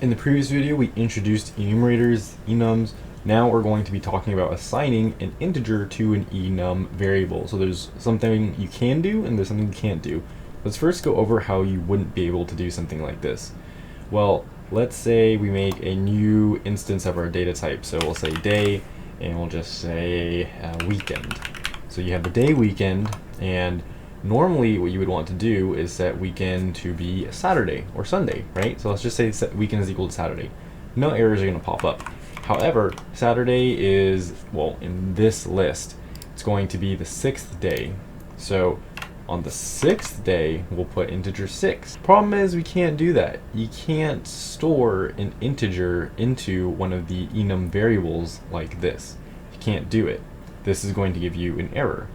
In the previous video, we introduced enumerators, enums. Now we're going to be talking about assigning an integer to an enum variable. So there's something you can do and there's something you can't do. Let's first go over how you wouldn't be able to do something like this. Well, let's say we make a new instance of our data type. So we'll say day, and we'll just say weekend. So you have the day weekend, and normally what you would want to do is set weekend to be Saturday or Sunday, right? So let's just say set weekend is equal to Saturday. No errors are going to pop up. However, Saturday is, well, in this list, it's going to be the 6th day. So on the 6th day, we'll put integer 6. Problem is we can't do that. You can't store an integer into one of the enum variables like this. You can't do it. This is going to give you an error.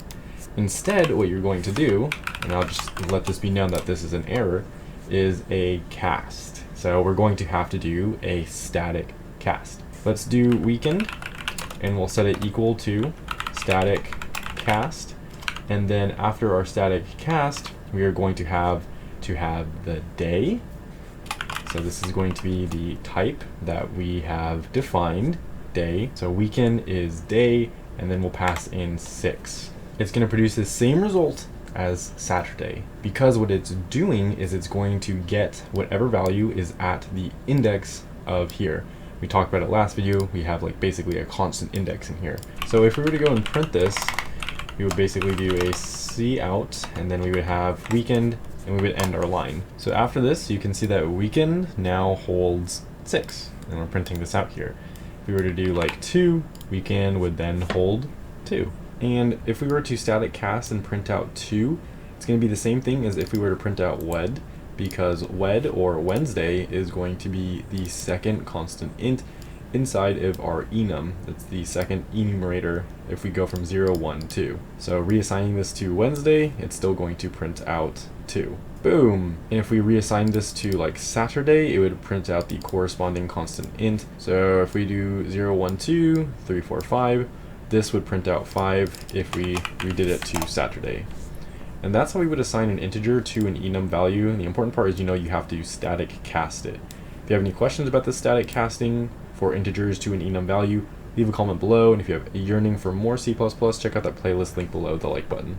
Instead, what you're going to do, and I'll just let this be known that this is an error, is a cast. So we're going to have to do a static cast. Let's do weekend, and we'll set it equal to static cast. And then after our static cast, we are going to have the day. So this is going to be the type that we have defined, day. So weekend is day, and then we'll pass in 6. It's going to produce the same result as Saturday, because what it's doing is it's going to get whatever value is at the index of here. We talked about it last video. We have like basically a constant index in here. So if we were to go and print this, we would basically do a cout, and then we would have weekend, and we would end our line. So after this, you can see that weekend now holds 6, and we're printing this out here. If we were to do like 2, weekend would then hold 2. And if we were to static cast and print out 2, it's going to be the same thing as if we were to print out wed, because wed, or Wednesday, is going to be the second constant int inside of our enum. That's the second enumerator if we go from 0, 1, 2. So reassigning this to Wednesday, it's still going to print out 2. Boom! And if we reassign this to like Saturday, it would print out the corresponding constant int. So if we do 0, 1, 2, 3, 4, 5, this would print out 5 if we redid it to Saturday. And that's how we would assign an integer to an enum value. And the important part is you have to static cast it. If you have any questions about the static casting for integers to an enum value, leave a comment below. And if you have a yearning for more C++, check out that playlist link below the like button.